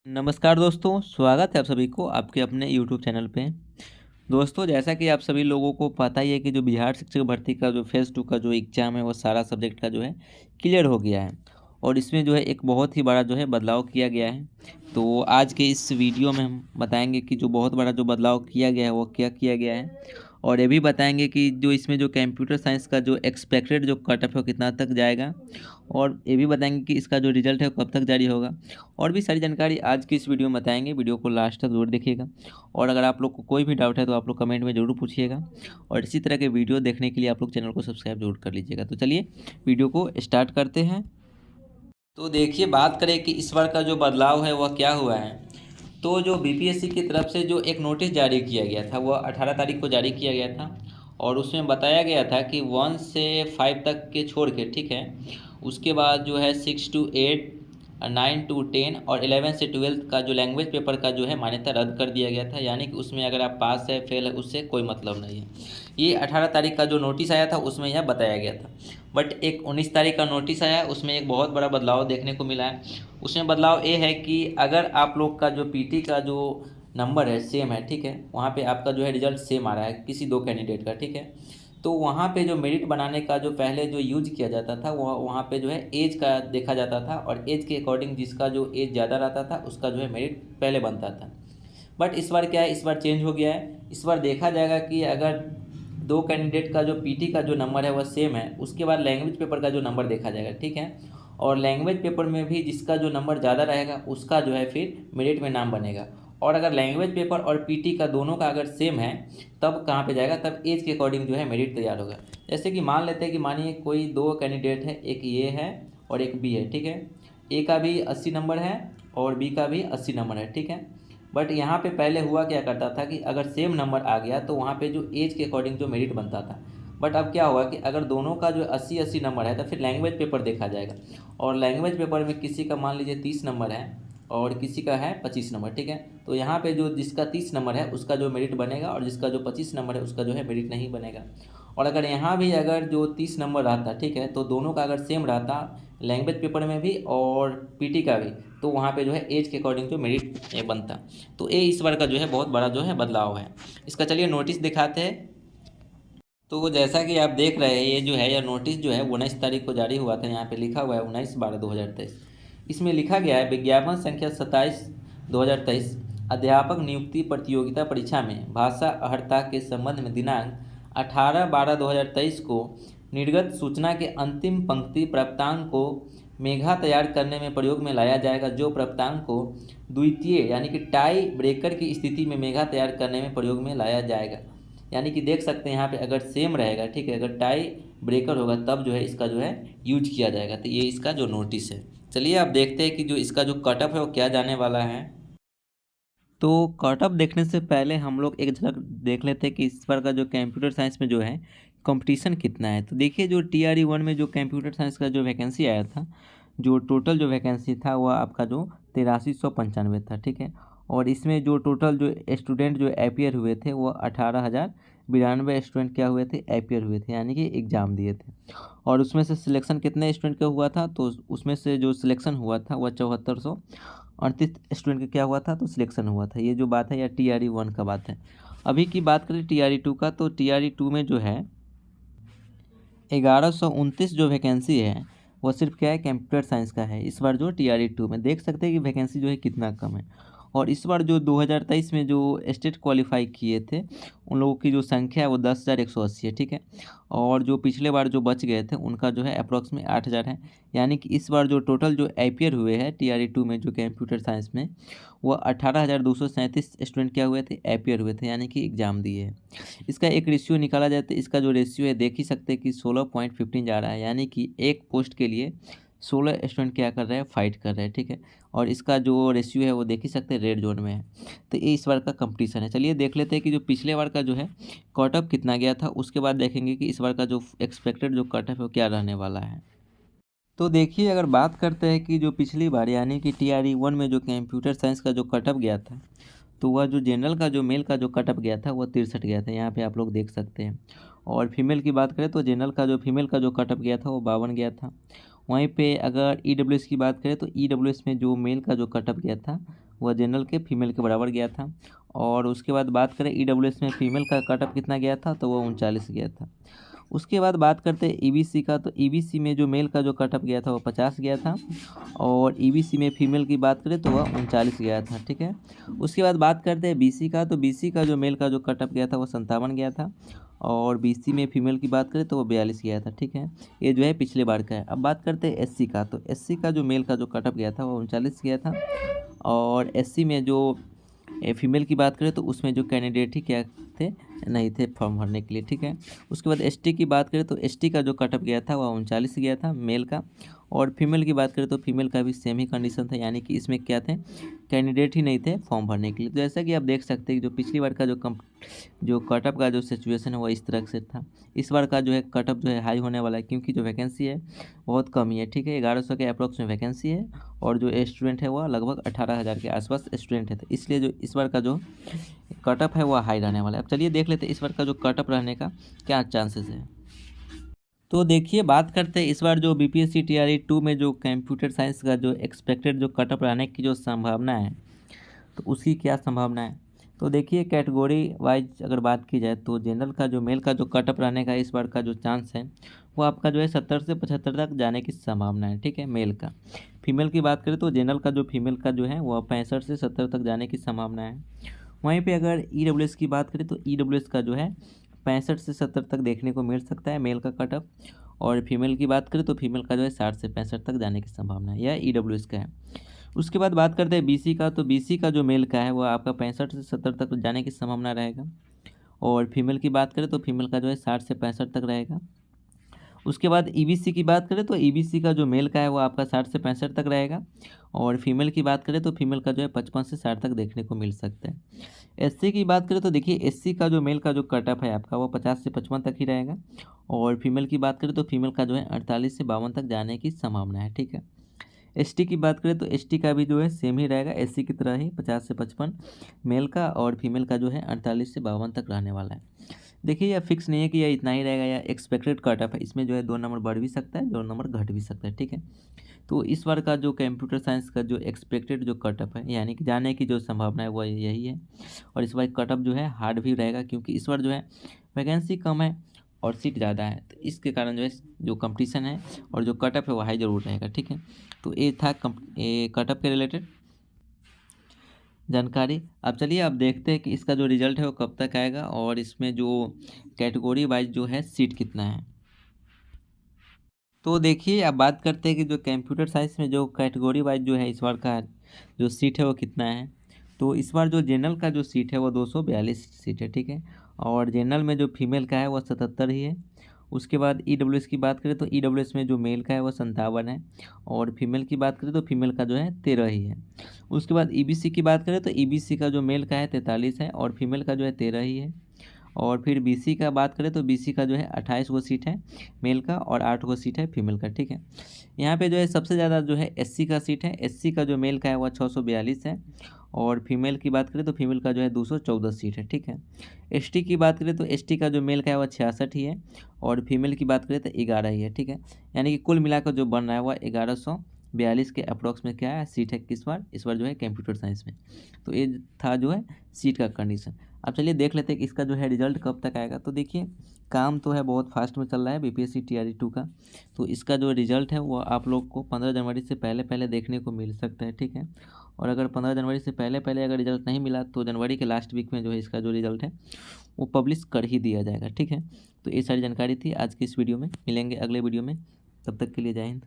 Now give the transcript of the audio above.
नमस्कार दोस्तों, स्वागत है आप सभी को आपके अपने यूट्यूब चैनल पे। दोस्तों, जैसा कि आप सभी लोगों को पता ही है कि जो बिहार शिक्षक भर्ती का जो फेज़ 2 का जो एग्ज़ाम है वो सारा सब्जेक्ट का जो है क्लियर हो गया है और इसमें जो है एक बहुत ही बड़ा जो है बदलाव किया गया है। तो आज के इस वीडियो में हम बताएँगे कि जो बहुत बड़ा जो बदलाव किया गया है वो क्या किया गया है और ये भी बताएँगे कि जो इसमें जो कंप्यूटर साइंस का जो एक्सपेक्टेड जो कट ऑफ है वो कितना तक जाएगा और ये भी बताएँगे कि इसका जो रिज़ल्ट है वो कब तक जारी होगा। और भी सारी जानकारी आज की इस वीडियो में बताएँगे, वीडियो को लास्ट तक ज़रूर देखिएगा। और अगर आप लोग को कोई भी डाउट है तो आप लोग कमेंट में ज़रूर पूछिएगा और इसी तरह के वीडियो देखने के लिए आप लोग चैनल को सब्सक्राइब ज़रूर कर लीजिएगा। तो चलिए वीडियो को स्टार्ट करते हैं। तो देखिए, बात करें कि इस बार का जो बदलाव है वह क्या हुआ है। तो जो बीपीएससी की तरफ से जो एक नोटिस जारी किया गया था वह 18 तारीख को जारी किया गया था और उसमें बताया गया था कि 1 से 5 तक के छोड़ के, ठीक है, उसके बाद जो है 6 to 8, 9 to 10 और 11 से 12 का जो लैंग्वेज पेपर का जो है मान्यता रद्द कर दिया गया था। यानी कि उसमें अगर आप पास है फेल है उससे कोई मतलब नहीं है। ये 18 तारीख का जो नोटिस आया था उसमें यह बताया गया था। बट एक 19 तारीख का नोटिस आया, उसमें एक बहुत बड़ा बदलाव देखने को मिला है। उसमें बदलाव ये है कि अगर आप लोग का जो पीटी का जो नंबर है सेम है, ठीक है, वहाँ पे आपका जो है रिजल्ट सेम आ रहा है किसी दो कैंडिडेट का, ठीक है, तो वहाँ पे जो मेरिट बनाने का जो पहले जो यूज किया जाता था वहाँ पे जो है एज का देखा जाता था और एज के अकॉर्डिंग जिसका जो एज ज़्यादा रहता था उसका जो है मेरिट पहले बनता था। बट इस बार क्या है, इस बार चेंज हो गया है। इस बार देखा जाएगा कि अगर दो कैंडिडेट का जो पीटी का जो नंबर है वह सेम है, उसके बाद लैंग्वेज पेपर का जो नंबर देखा जाएगा, ठीक है, और लैंग्वेज पेपर में भी जिसका जो नंबर ज़्यादा रहेगा उसका जो है फिर मेरिट में नाम बनेगा। और अगर लैंग्वेज पेपर और पीटी का दोनों का अगर सेम है तब कहाँ पे जाएगा, तब एज के अकॉर्डिंग जो है मेरिट तैयार होगा। जैसे कि मान लेते हैं कि मानिए कोई दो कैंडिडेट है, एक ये है और एक बी है, ठीक है, ए का भी 80 नंबर है और बी का भी 80 नंबर है, ठीक है। बट यहाँ पे पहले हुआ क्या करता था कि अगर सेम नंबर आ गया तो वहाँ पे जो एज के अकॉर्डिंग जो मेरिट बनता था। बट अब क्या हुआ कि अगर दोनों का जो 80-80 नंबर है तो फिर लैंग्वेज पेपर देखा जाएगा और लैंग्वेज पेपर में किसी का मान लीजिए 30 नंबर है और किसी का है 25 नंबर, ठीक है, तो यहाँ पे जो जिसका 30 नंबर है उसका जो मेरिट बनेगा और जिसका जो 25 नंबर है उसका जो है मेरिट नहीं बनेगा। और अगर यहाँ भी अगर जो 30 नंबर रहता, ठीक है, तो दोनों का अगर सेम रहता लैंग्वेज पेपर में भी और पीटी का भी, तो वहाँ पे जो है एज के अकॉर्डिंग जो मेरिट बनता। तो ये इस बार का जो है बहुत बड़ा जो है बदलाव है। इसका चलिए नोटिस दिखाते हैं। तो जैसा कि आप देख रहे हैं, ये जो है यह नोटिस जो है 19 तारीख को जारी हुआ था। यहाँ पे लिखा हुआ है 19/12/2023। इसमें लिखा गया है विज्ञापन संख्या 27/2023 अध्यापक नियुक्ति प्रतियोगिता परीक्षा में भाषा अर्हता के संबंध में दिनांक 18/12/2023 को निर्गत सूचना के अंतिम पंक्ति प्राप्तांक को मेघा तैयार करने में प्रयोग में लाया जाएगा, जो प्राप्तांक को द्वितीय यानी कि टाई ब्रेकर की स्थिति में मेघा तैयार करने में प्रयोग में लाया जाएगा। यानी कि देख सकते हैं यहाँ पे अगर सेम रहेगा, ठीक है, अगर टाई ब्रेकर होगा तब जो है इसका जो है यूज किया जाएगा। तो ये इसका जो नोटिस है। चलिए आप देखते हैं कि जो इसका जो कट ऑफ है वो क्या जाने वाला है। तो कट ऑफ देखने से पहले हम लोग एक झलक देख लेते हैं कि इस बार का जो कंप्यूटर साइंस में जो है कंपटीशन कितना है। तो देखिए, जो TRE 1 में जो कंप्यूटर साइंस का जो वैकेंसी आया था, जो टोटल जो वैकेंसी था वह आपका जो 8395 था, ठीक है, और इसमें जो टोटल जो स्टूडेंट जो अपियर हुए थे वो 18,092 स्टूडेंट क्या हुए थे, अपियर हुए थे, यानी कि एग्ज़ाम दिए थे। और उसमें से सिलेक्शन कितने स्टूडेंट का हुआ था, तो उसमें से जो सिलेक्शन हुआ था वह 7438 स्टूडेंट का क्या हुआ था, तो सिलेक्शन हुआ था। ये जो बात है यह TRE 1 का बात है। अभी की बात करें TRE 2 का, तो TRE 2 में जो है 1129 जो वैकेंसी है वो सिर्फ क्या है, कंप्यूटर साइंस का है। इस बार जो TRE 2 में देख सकते हैं कि वैकेंसी जो है कितना कम है। और इस बार जो 2023 में जो स्टेट क्वालिफाई किए थे उन लोगों की जो संख्या है वो 10,180 है, ठीक है, और जो पिछले बार जो बच गए थे उनका जो है अप्रॉक्स में 8,000 है। यानी कि इस बार जो टोटल जो अपियर हुए हैं TRE 2 में जो कंप्यूटर साइंस में वो 18,237 स्टूडेंट क्या हुए थे, अपियर हुए थे, यानी कि एग्ज़ाम दिए हैं। इसका एक रेशियो निकाला जाए तो इसका जो रेशियो है देख ही सकते हैं कि 16.15 जा रहा है, यानी कि एक पोस्ट के लिए 16 स्टूडेंट क्या कर रहे हैं, फाइट कर रहे हैं, ठीक है, और इसका जो रेशियो है वो देख ही सकते हैं रेड जोन में है। तो ये इस बार का कंपटीशन है। चलिए देख लेते हैं कि जो पिछले बार का जो है कट ऑफ कितना गया था, उसके बाद देखेंगे कि इस बार का जो एक्सपेक्टेड जो कट ऑफ है वो क्या रहने वाला है। तो देखिए, अगर बात करते हैं कि जो पिछली बार यानी कि TRE 1 में जो कंप्यूटर साइंस का जो कट ऑफ गया था, तो वह जो जनरल का जो मेल का जो कट ऑफ गया था वह 63 गया था, यहाँ पे आप लोग देख सकते हैं। और फीमेल की बात करें तो जनरल का जो फीमेल का जो कट ऑफ गया था वो 52 गया था। वहीं पे अगर EWS की बात करें तो EWS में जो मेल का जो कट ऑफ गया था वह जनरल के फीमेल के बराबर गया था। और उसके बाद बात करें EWS में फीमेल का कट ऑफ कितना गया था, तो वह 39 गया था। उसके बाद बात करते हैं EBC का, तो EBC में जो मेल का जो कट ऑफ गया था वो 50 गया था। और EBC में फीमेल की बात करें तो वह 39 गया था, ठीक है। उसके बाद बात करते हैं BC का, तो BC का जो मेल का जो कट ऑफ गया था वो 57 गया था। और BC में फीमेल की बात करें तो वो 42 गया था, ठीक है। ये जो है पिछले बार का है। अब बात करते हैं SC का, तो SC का जो मेल का जो कट ऑफ गया था वो 39 गया था। और SC में जो फीमेल की बात करें तो उसमें जो कैंडिडेट ही क्या थे, नहीं थे फॉर्म भरने के लिए, ठीक है। उसके बाद ST की बात करें तो ST का जो कट ऑफ गया था वह 39 गया था मेल का। और फीमेल की बात करें तो फीमेल का भी सेम ही कंडीशन था, यानी कि इसमें क्या थे, कैंडिडेट ही नहीं थे फॉर्म भरने के लिए। तो जैसा कि आप देख सकते हैं कि जो पिछली बार का जो कट ऑफ का जो सिचुएशन है वो इस तरह से था। इस बार का जो है कट ऑफ जो है हाई होने वाला है, क्योंकि जो वैकेंसी है बहुत कम ही है, ठीक है। 1100 के अप्रॉक्स में वैकेंसी है। और जो स्टूडेंट है वह लगभग 18,000 के आसपास स्टूडेंट है, तो इसलिए जो इस बार का जो कट ऑफ है वह हाई रहने वाला है। अब चलिए देख लेते हैं इस बार का जो कट ऑफ रहने का क्या चांसेस है। तो देखिए, बात करते हैं इस बार जो BPSC TRE 2 में जो कंप्यूटर साइंस का जो एक्सपेक्टेड जो कट ऑफ रहने की जो संभावना है, तो उसकी क्या संभावना है। तो देखिए, कैटेगरी वाइज अगर बात की जाए तो जनरल का जो मेल का जो कट ऑफ रहने का इस बार का जो चांस है वो आपका जो है 70 से 75 तक जाने की संभावना है, ठीक है, मेल का। फीमेल की बात करें तो जनरल का जो फीमेल का जो है वह 65 से 70 तक जाने की संभावना है। वहीं पे अगर EWS की बात करें तो EWS का जो है 65 से 70 तक देखने को मिल सकता है मेल का कट ऑफ। और फीमेल की बात करें तो फीमेल का जो है 60 से 65 तक जाने की संभावना है, यह EWS का है। उसके बाद बात करते हैं BC का, तो BC का जो मेल का है वो आपका 65 से 70 तक जाने की संभावना रहेगा। और फीमेल की बात करें तो फीमेल का जो है 60 से 65 तक रहेगा। उसके बाद EBC की बात करें तो EBC का जो मेल का है वो आपका 60 से 65 तक रहेगा। और फीमेल की बात करें तो फीमेल का जो है 55 से 60 तक देखने को मिल सकता है। SC की बात करें तो देखिए, SC का जो मेल का जो कट ऑफ है आपका वो 50 से 55 तक ही रहेगा। और फीमेल की बात करें तो फीमेल का जो है 48 से 52 तक जाने की संभावना है, ठीक है। ST की बात करें तो ST का भी जो है सेम ही रहेगा, SC की तरह ही 50 से 55 मेल का। और फीमेल का जो है 48 से 52 तक रहने वाला है। देखिए, यह फिक्स नहीं है कि यह इतना ही रहेगा, या एक्सपेक्टेड कट ऑफ है, इसमें जो है 2 नंबर बढ़ भी सकता है, 2 नंबर घट भी सकता है, ठीक है। तो इस बार का जो कंप्यूटर साइंस का जो एक्सपेक्टेड जो कट ऑफ है, यानी कि जाने की जो संभावना है वह यही है। और इस बार कट ऑफ जो है हार्ड भी रहेगा, क्योंकि इस बार जो है वैकेंसी कम है और सीट ज़्यादा है, तो इसके कारण जो है जो कंपटीशन है और जो कट ऑफ है वो हाई जरूर रहेगा, ठीक है। तो ये था कट ऑफ के रिलेटेड जानकारी। अब चलिए अब देखते हैं कि इसका जो रिजल्ट है वो कब तक आएगा, और इसमें जो कैटेगरी वाइज जो है सीट कितना है। तो देखिए, अब बात करते हैं कि जो कंप्यूटर साइंस में जो कैटेगरी वाइज जो है इस बार का जो सीट है वो कितना है। तो इस बार जो जनरल का जो सीट है वो 242 सीट है, ठीक है। और जनरल में जो फीमेल का है वो 77 ही है। उसके बाद EWS की बात करें तो EWS में जो मेल का है वो 57 है। और फीमेल की बात करें तो फीमेल का जो है 13 ही है। उसके बाद EBC की बात करें तो EBC का जो मेल का है 43 है और फीमेल का जो है 13 ही है। और फिर BC का बात करें तो BC का जो है 28 गो सीट है मेल का और 8 गो सीट है फीमेल का, ठीक है। यहाँ पे जो है सबसे ज़्यादा जो है SC का सीट है। SC का जो मेल का है वह 642 है। और फीमेल की बात करें तो फीमेल का जो है 214 सीट है, ठीक है। ST की बात करें तो ST का जो मेल का है वह 66 ही है। और फीमेल की बात करें तो 11 ही है, ठीक है। यानी कि कुल मिलाकर जो बन रहा है वह 1142 के अप्रॉक्स में क्या है सीट है इस बार जो है कंप्यूटर साइंस में। तो ये था जो है सीट का कंडीशन। अब चलिए देख लेते हैं कि इसका जो है रिजल्ट कब तक आएगा। तो देखिए, काम तो है बहुत फास्ट में चल रहा है BPSC TRE 2 का। तो इसका जो रिजल्ट है वो आप लोग को 15 जनवरी से पहले पहले देखने को मिल सकता है, ठीक है। और अगर 15 जनवरी से पहले पहले अगर रिजल्ट नहीं मिला तो जनवरी के लास्ट वीक में जो है इसका जो रिजल्ट है वो पब्लिश कर ही दिया जाएगा, ठीक है। तो ये सारी जानकारी थी आज की इस वीडियो में। मिलेंगे अगले वीडियो में, तब तक के लिए जय हिंद।